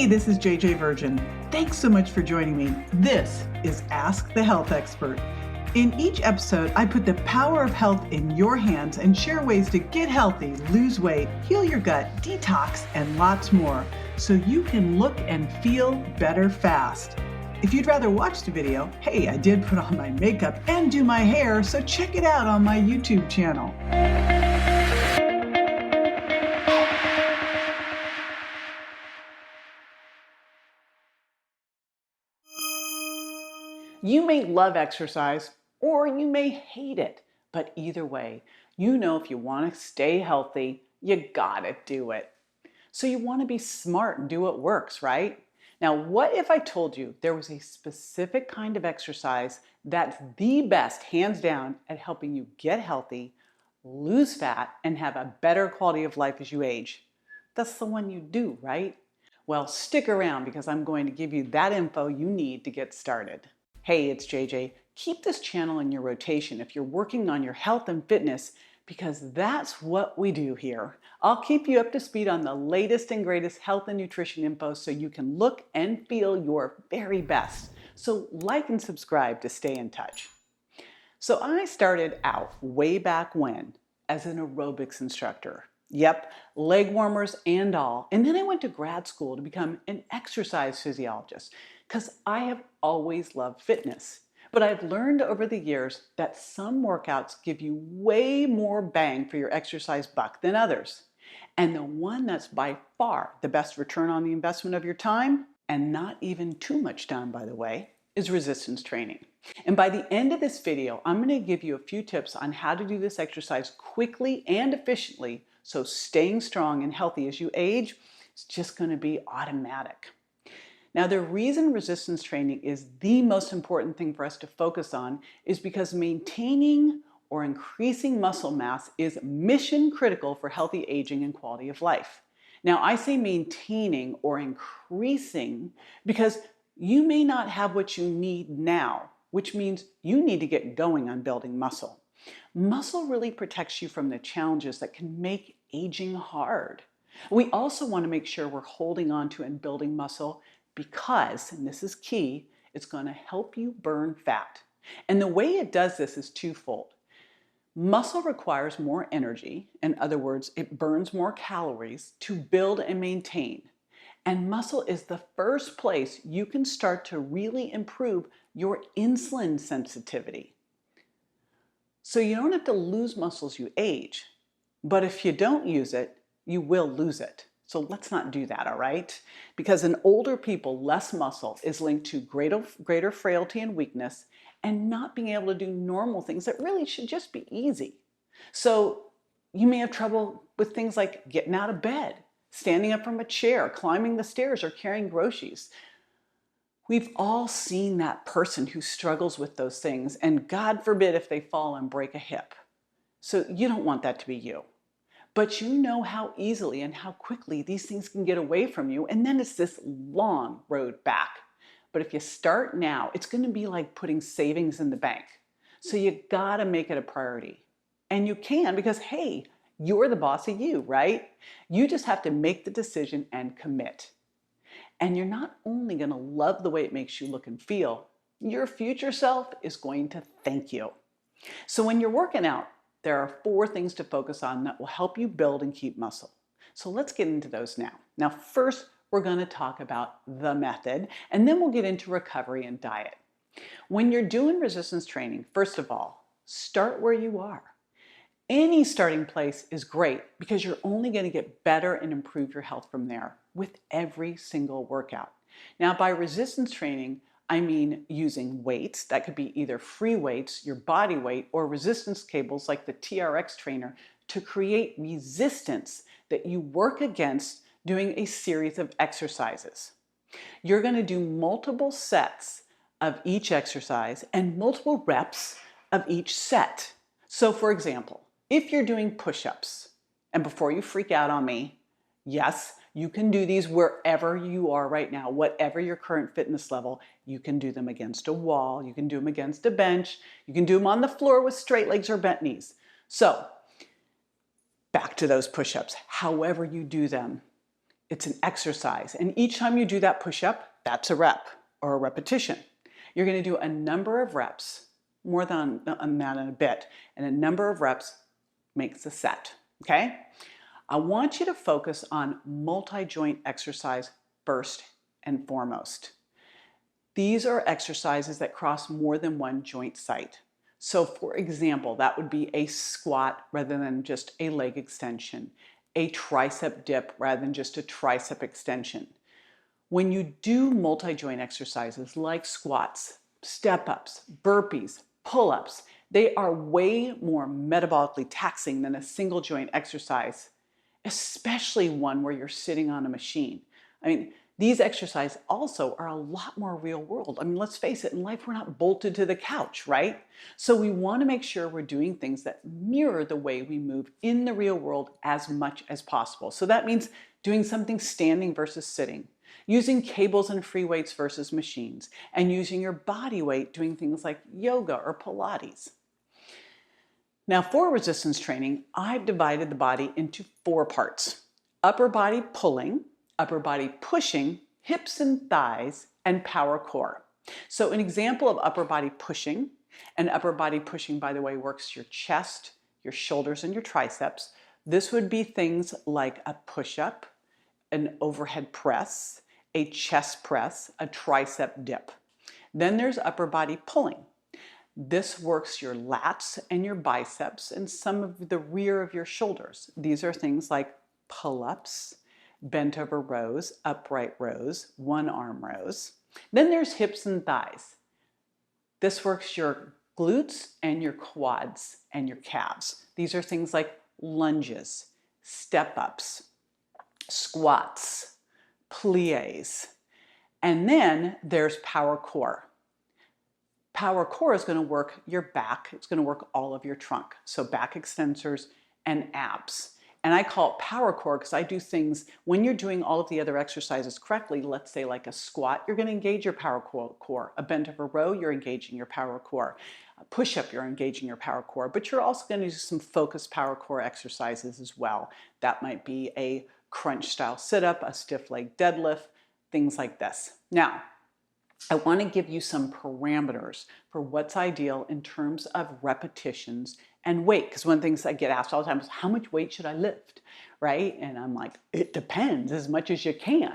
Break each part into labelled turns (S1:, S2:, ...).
S1: Hey, this is JJ Virgin. Thanks so much for joining me. This is Ask the Health Expert. In each episode, I put the power of health in your hands and share ways to get healthy, lose weight, heal your gut, detox, and lots more, so you can look and feel better fast. If you'd rather watch the video, hey, I did put on my makeup and do my hair, so check it out on my YouTube channel. You may love exercise or you may hate it, but either way, you know if you want to stay healthy, you gotta do it. So you want to be smart and do what works, right? Now, what if I told you there was a specific kind of exercise that's the best, hands down, at helping you get healthy, lose fat, and have a better quality of life as you age? That's the one you do, right? Well, stick around because I'm going to give you that info you need to get started. Hey, it's JJ. Keep this channel in your rotation if you're working on your health and fitness, because that's what we do here. I'll keep you up to speed on the latest and greatest health and nutrition info so you can look and feel your very best. So like and subscribe to stay in touch. So I started out way back when as an aerobics instructor. Yep, leg warmers and all. And then I went to grad school to become an exercise physiologist because I have always loved fitness. But I've learned over the years that some workouts give you way more bang for your exercise buck than others. And the one that's by far the best return on the investment of your time, and not even too much time, by the way, is resistance training. And by the end of this video, I'm going to give you a few tips on how to do this exercise quickly and efficiently, so staying strong and healthy as you age is just going to be automatic. Now, the reason resistance training is the most important thing for us to focus on is because maintaining or increasing muscle mass is mission critical for healthy aging and quality of life. Now, I say maintaining or increasing because you may not have what you need now, which means you need to get going on building muscle. Muscle really protects you from the challenges that can make aging hard. We also want to make sure we're holding on to and building muscle because, and this is key, it's going to help you burn fat. And the way it does this is twofold. Muscle requires more energy, in other words, it burns more calories to build and maintain. And muscle is the first place you can start to really improve your insulin sensitivity. So you don't have to lose muscle as you age, but if you don't use it, you will lose it. So let's not do that, all right? Because in older people, less muscle is linked to greater frailty and weakness and not being able to do normal things that really should just be easy. So you may have trouble with things like getting out of bed, standing up from a chair, climbing the stairs, or carrying groceries. We've all seen that person who struggles with those things, and God forbid if they fall and break a hip. So you don't want that to be you. But you know how easily and how quickly these things can get away from you, and then it's this long road back. But if you start now, it's going to be like putting savings in the bank. So you gotta make it a priority. And you can because, hey, you're the boss of you, right? You just have to make the decision and commit. And you're not only going to love the way it makes you look and feel, your future self is going to thank you. So when you're working out, there are 4 things to focus on that will help you build and keep muscle. So let's get into those now. Now, first, we're going to talk about the method, and then we'll get into recovery and diet. When you're doing resistance training, first of all, start where you are. Any starting place is great because you're only going to get better and improve your health from there with every single workout. Now, by resistance training, I mean using weights. That could be either free weights, your body weight, or resistance cables like the TRX trainer to create resistance that you work against doing a series of exercises. You're going to do multiple sets of each exercise and multiple reps of each set. So for example, if you're doing push-ups, and before you freak out on me, yes, you can do these wherever you are right now, whatever your current fitness level. You can do them against a wall, you can do them against a bench, you can do them on the floor with straight legs or bent knees. So, back to those push-ups. However you do them, It's an exercise. And each time you do that push-up, that's a rep or a repetition. You're going to do a number of reps, more than that in a bit, and a number of reps makes a set, okay? I want you to focus on multi-joint exercise first and foremost. These are exercises that cross more than one joint site. So for example, that would be a squat rather than just a leg extension, a tricep dip rather than just a tricep extension. When you do multi-joint exercises like squats, step-ups, burpees, pull-ups, they are way more metabolically taxing than a single joint exercise, especially one where you're sitting on a machine. I mean, these exercises also are a lot more real world. I mean, let's face it, in life, we're not bolted to the couch, right? So we want to make sure we're doing things that mirror the way we move in the real world as much as possible. So that means doing something standing versus sitting, using cables and free weights versus machines, and using your body weight doing things like yoga or Pilates. Now, for resistance training, I've divided the body into 4 parts: upper body pulling, upper body pushing, hips and thighs, and power core. So an example of upper body pushing, and upper body pushing, by the way, works your chest, your shoulders, and your triceps. This would be things like a push-up, an overhead press, a chest press, a tricep dip. Then there's upper body pulling. This works your lats and your biceps and some of the rear of your shoulders. These are things like pull-ups, bent over rows, upright rows, one arm rows. Then there's hips and thighs. This works your glutes and your quads and your calves. These are things like lunges, step-ups, squats, plies. And then there's power core. Power core is going to work your back. It's going to work all of your trunk. So back extensors and abs. And I call it power core because I do things when you're doing all of the other exercises correctly. Let's say like a squat, you're going to engage your power core. A bent over row, you're engaging your power core. A push-up, you're engaging your power core. But you're also going to do some focused power core exercises as well. That might be a crunch style sit-up, a stiff leg deadlift, things like this. Now, I want to give you some parameters for what's ideal in terms of repetitions and weight. Because one of the things I get asked all the time is, how much weight should I lift, right? And I'm like, it depends, as much as you can.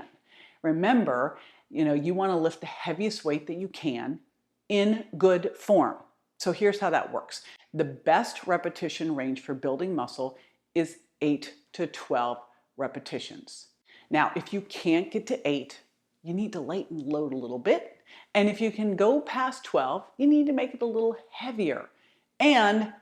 S1: Remember, you want to lift the heaviest weight that you can in good form. So here's how that works. The best repetition range for building muscle is 8 to 12 repetitions. Now, if you can't get to 8, you need to lighten load a little bit. And if you can go past 12, you need to make it a little heavier. And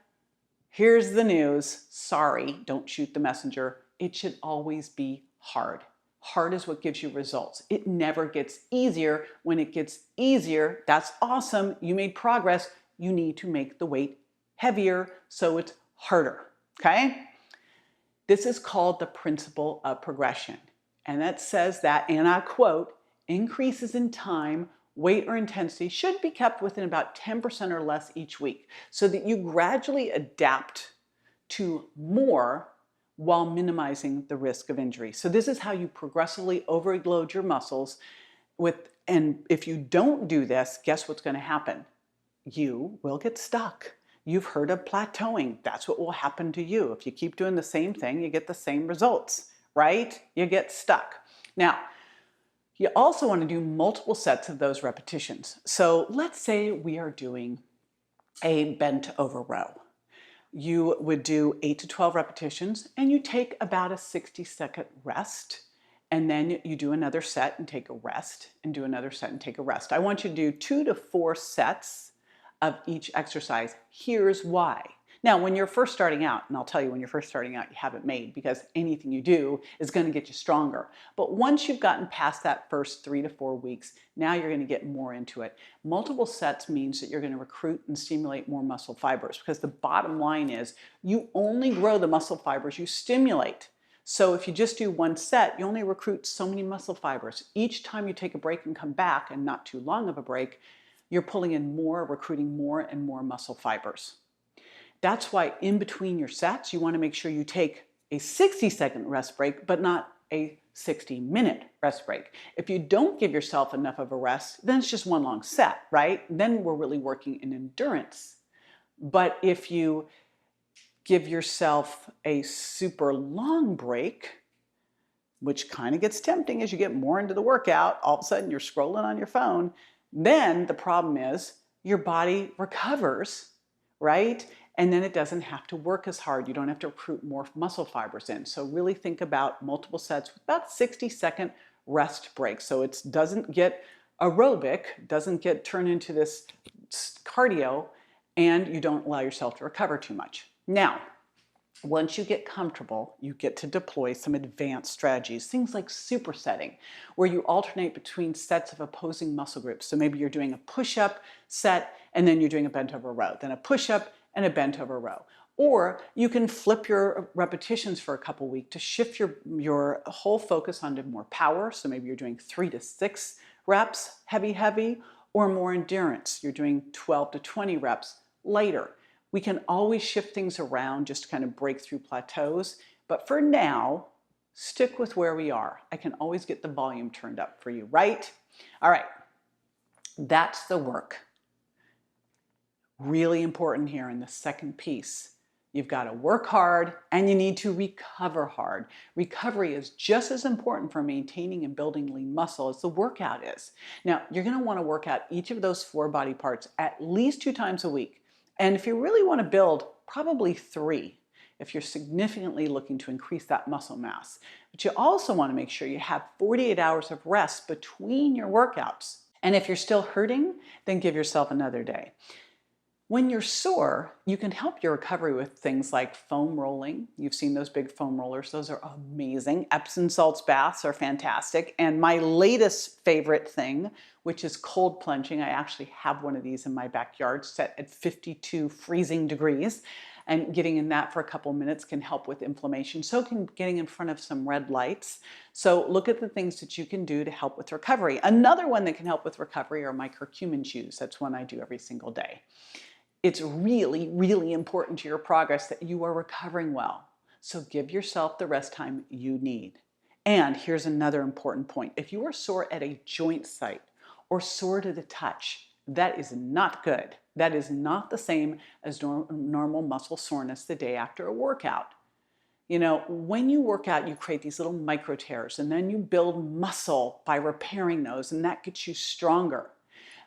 S1: here's the news. Sorry, don't shoot the messenger. It should always be hard. Hard is what gives you results. It never gets easier. When it gets easier, that's awesome. You made progress. You need to make the weight heavier so it's harder, okay? This is called the principle of progression. And that says that, and I quote, increases in time, weight, or intensity should be kept within about 10% or less each week so that you gradually adapt to more while minimizing the risk of injury. So this is how you progressively overload your muscles and if you don't do this, guess what's going to happen? You will get stuck. You've heard of plateauing. That's what will happen to you. If you keep doing the same thing, you get the same results, right? You get stuck. Now, you also want to do multiple sets of those repetitions. So let's say we are doing a bent over row. You would do 8 to 12 repetitions and you take about a 60-second rest. And then you do another set and take a rest and do another set and take a rest. I want you to do 2 to 4 sets of each exercise. Here's why. Now, when you're first starting out, and I'll tell you when you're first starting out, you have it made because anything you do is going to get you stronger. But once you've gotten past that first 3 to 4 weeks, now you're going to get more into it. Multiple sets means that you're going to recruit and stimulate more muscle fibers because the bottom line is you only grow the muscle fibers you stimulate. So if you just do one set, you only recruit so many muscle fibers. Each time you take a break and come back, and not too long of a break, you're pulling in more, recruiting more and more muscle fibers. That's why in between your sets, you want to make sure you take a 60-second rest break, but not a 60-minute rest break. If you don't give yourself enough of a rest, then it's just one long set, right? Then we're really working in endurance. But if you give yourself a super long break, which kind of gets tempting as you get more into the workout, all of a sudden you're scrolling on your phone, then the problem is your body recovers, right? And then it doesn't have to work as hard. You don't have to recruit more muscle fibers in. So really think about multiple sets with about 60-second rest breaks. So it doesn't get aerobic, doesn't get turned into this cardio, and you don't allow yourself to recover too much. Now, once you get comfortable, you get to deploy some advanced strategies, things like supersetting, where you alternate between sets of opposing muscle groups. So maybe you're doing a push-up set, and then you're doing a bent over row, then a push-up and a bent over row. Or you can flip your repetitions for a couple weeks to shift your whole focus onto more power. So maybe you're doing 3 to 6 reps, heavy, or more endurance. You're doing 12 to 20 reps, lighter. We can always shift things around just to kind of break through plateaus. But for now, stick with where we are. I can always get the volume turned up for you, right? All right, that's the work. Really important here in the second piece. You've got to work hard and you need to recover hard. Recovery is just as important for maintaining and building lean muscle as the workout is. Now, you're going to want to work out each of those 4 body parts at least 2 times a week. And if you really want to build, probably 3 if you're significantly looking to increase that muscle mass. But you also want to make sure you have 48 hours of rest between your workouts. And if you're still hurting, then give yourself another day. When you're sore, you can help your recovery with things like foam rolling. You've seen those big foam rollers. Those are amazing. Epsom salts baths are fantastic. And my latest favorite thing, which is cold plunging. I actually have one of these in my backyard set at 52 freezing degrees. And getting in that for a couple minutes can help with inflammation. So can getting in front of some red lights. So look at the things that you can do to help with recovery. Another one that can help with recovery are my curcumin chews. That's one I do every single day. It's really, really important to your progress that you are recovering well. So give yourself the rest time you need. And here's another important point. If you are sore at a joint site or sore to the touch, that is not good. That is not the same as normal muscle soreness the day after a workout. You know, when you work out, you create these little micro tears and then you build muscle by repairing those, and that gets you stronger.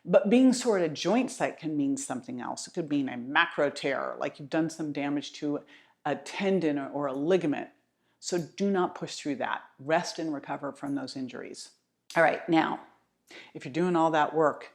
S1: But being sore at a joint site can mean something else. It could mean a macro tear, like you've done some damage to a tendon or a ligament. So do not push through that. Rest and recover from those injuries. All right, now, if you're doing all that work,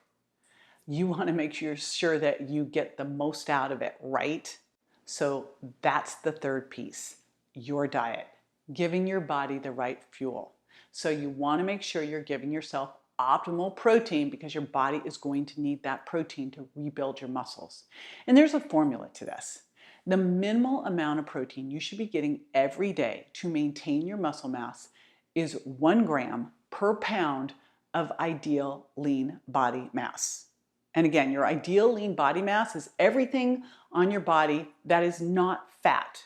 S1: you want to make sure that you get the most out of it, right? So that's the third piece, your diet, giving your body the right fuel. So you want to make sure you're giving yourself optimal protein because your body is going to need that protein to rebuild your muscles. And there's a formula to this. The minimal amount of protein you should be getting every day to maintain your muscle mass is 1 gram per pound of ideal lean body mass. And again, your ideal lean body mass is everything on your body that is not fat.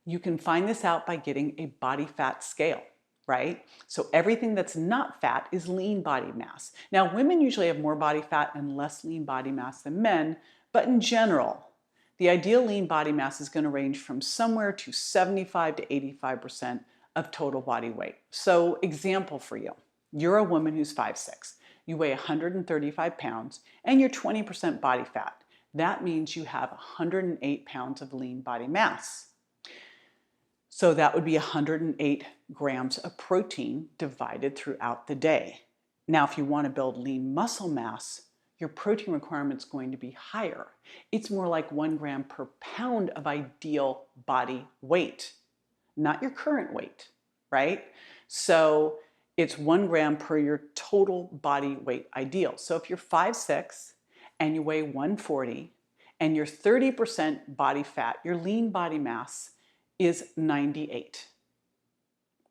S1: You can find this out by getting a body fat scale. Right? So everything that's not fat is lean body mass. Now, women usually have more body fat and less lean body mass than men, but in general, the ideal lean body mass is going to range from somewhere to 75 to 85% of total body weight. So, example for you, you're a woman who's 5'6", you weigh 135 pounds, and you're 20% body fat. That means you have 108 pounds of lean body mass. So that would be 108 grams of protein divided throughout the day. Now, if you want to build lean muscle mass, your protein requirement is going to be higher. It's more like 1 gram per pound of ideal body weight, not your current weight, right? So it's 1 gram per your total body weight ideal. So if you're 5'6" and you weigh 140 and you're 30% body fat, your lean body mass is 98.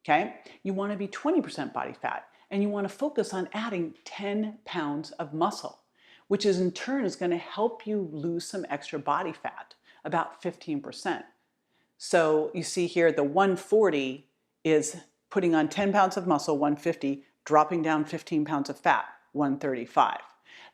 S1: Okay? You want to be 20% body fat, and you want to focus on adding 10 pounds of muscle, which is in turn is going to help you lose some extra body fat, about 15%. So you see here the 140 is Putting on 10 pounds of muscle, 150, dropping down 15 pounds of fat, 135.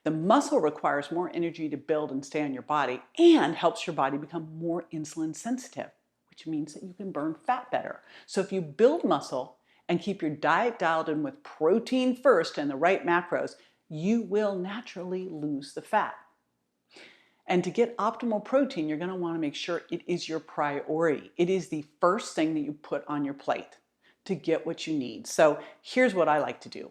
S1: The muscle requires more energy to build and stay on your body and helps your body become more insulin sensitive, which means that you can burn fat better. So if you build muscle and keep your diet dialed in with protein first and the right macros, you will naturally lose the fat. And to get optimal protein, you're going to want to make sure it is your priority. It is the first thing that you put on your plate to get what you need. So here's what I like to do.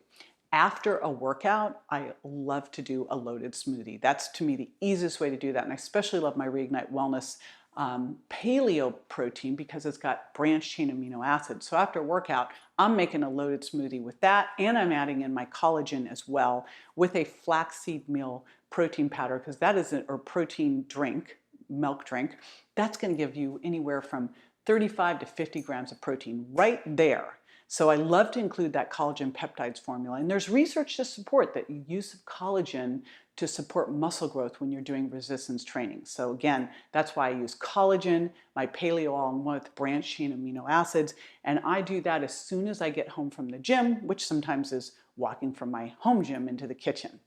S1: After a workout, I love to do a loaded smoothie. That's, to me, the easiest way to do that. And I especially love my Reignite Wellness paleo protein because it's got branched chain amino acids. So after a workout, I'm making a loaded smoothie with that, and I'm adding in my collagen as well with a flaxseed meal protein powder, because that is or protein drink, milk drink. That's going to give you anywhere from 35 to 50 grams of protein right there. So I love to include that collagen peptides formula. And there's research to support that use of collagen to support muscle growth when you're doing resistance training. So again, that's why I use collagen, my paleo all-in-one with branched chain amino acids. And I do that as soon as I get home from the gym, which sometimes is walking from my home gym into the kitchen.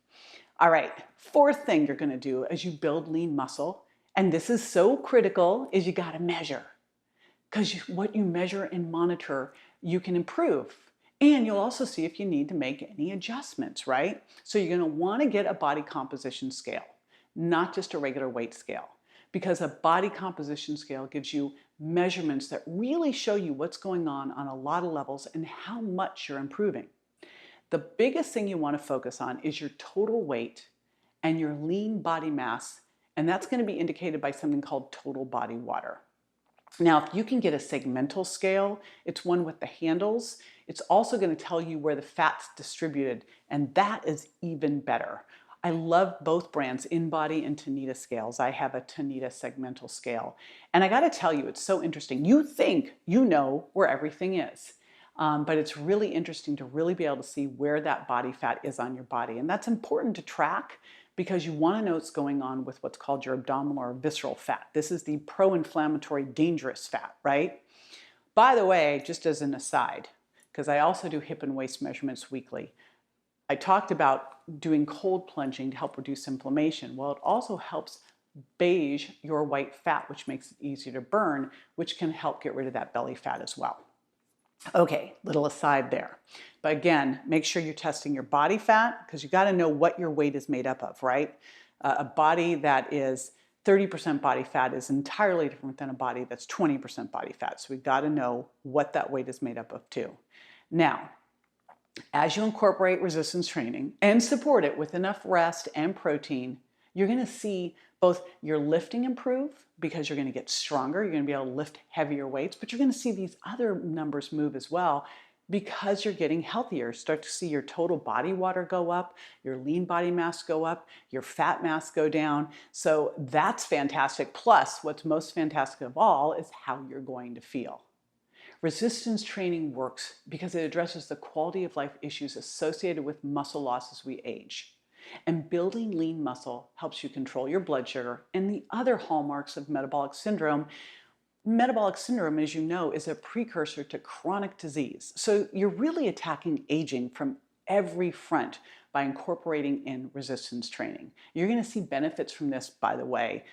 S1: All right, fourth thing you're gonna do as you build lean muscle, and this is so critical, is you gotta measure. Because what you measure and monitor, you can improve. And you'll also see if you need to make any adjustments, right? So you're going to want to get a body composition scale, not just a regular weight scale, because a body composition scale gives you measurements that really show you what's going on a lot of levels and how much you're improving. The biggest thing you want to focus on is your total weight and your lean body mass, and that's going to be indicated by something called total body water. Now, if you can get a segmental scale, it's one with the handles. It's also going to tell you where the fat's distributed, and that is even better. I love both brands, InBody and Tanita scales. I have a Tanita segmental scale. And I got to tell you, it's so interesting. You think you know where everything is, but it's really interesting to really be able to see where that body fat is on your body. And that's important to track, because you want to know what's going on with what's called your abdominal or visceral fat. This is the pro-inflammatory dangerous fat, right? By the way, just as an aside, because I also do hip and waist measurements weekly, I talked about doing cold plunging to help reduce inflammation. Well, it also helps beige your white fat, which makes it easier to burn, which can help get rid of that belly fat as well. Okay, little aside there. But again, make sure you're testing your body fat, because you got to know what your weight is made up of, right? A body that is 30% body fat is entirely different than a body that's 20% body fat. So we've got to know what that weight is made up of too. Now, as you incorporate resistance training and support it with enough rest and protein, you're going to see both your lifting improve, because you're going to get stronger, you're going to be able to lift heavier weights, but you're going to see these other numbers move as well, because you're getting healthier. Start to see your total body water go up, your lean body mass go up, your fat mass go down. So that's fantastic. Plus, what's most fantastic of all is how you're going to feel. Resistance training works because it addresses the quality of life issues associated with muscle loss as we age. And building lean muscle helps you control your blood sugar and the other hallmarks of metabolic syndrome. Metabolic syndrome, as you know, is a precursor to chronic disease. So you're really attacking aging from every front by incorporating in resistance training. You're going to see benefits from this, by the way,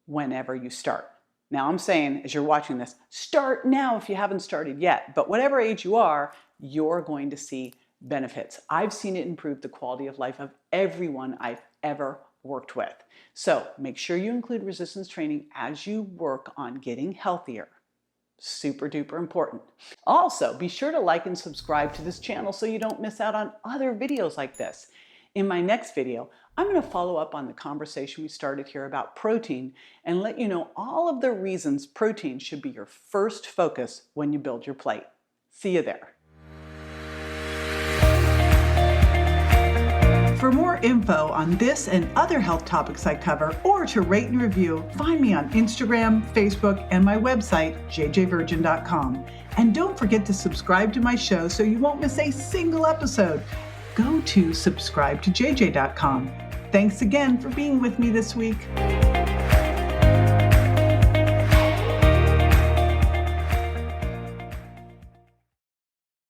S1: whenever you start. Now, I'm saying, as you're watching this, start now if you haven't started yet. But whatever age you are, you're going to see benefits. I've seen it improve the quality of life of everyone I've ever worked with. So make sure you include resistance training as you work on getting healthier. Super duper important. Also, be sure to like and subscribe to this channel so you don't miss out on other videos like this. In my next video, I'm going to follow up on the conversation we started here about protein and let you know all of the reasons protein should be your first focus when you build your plate. See you there. For more info on this and other health topics I cover, or to rate and review, find me on Instagram, Facebook, and my website, jjvirgin.com. And don't forget to subscribe to my show so you won't miss a single episode. Go to subscribetoJJ.com. Thanks again for being with me this week.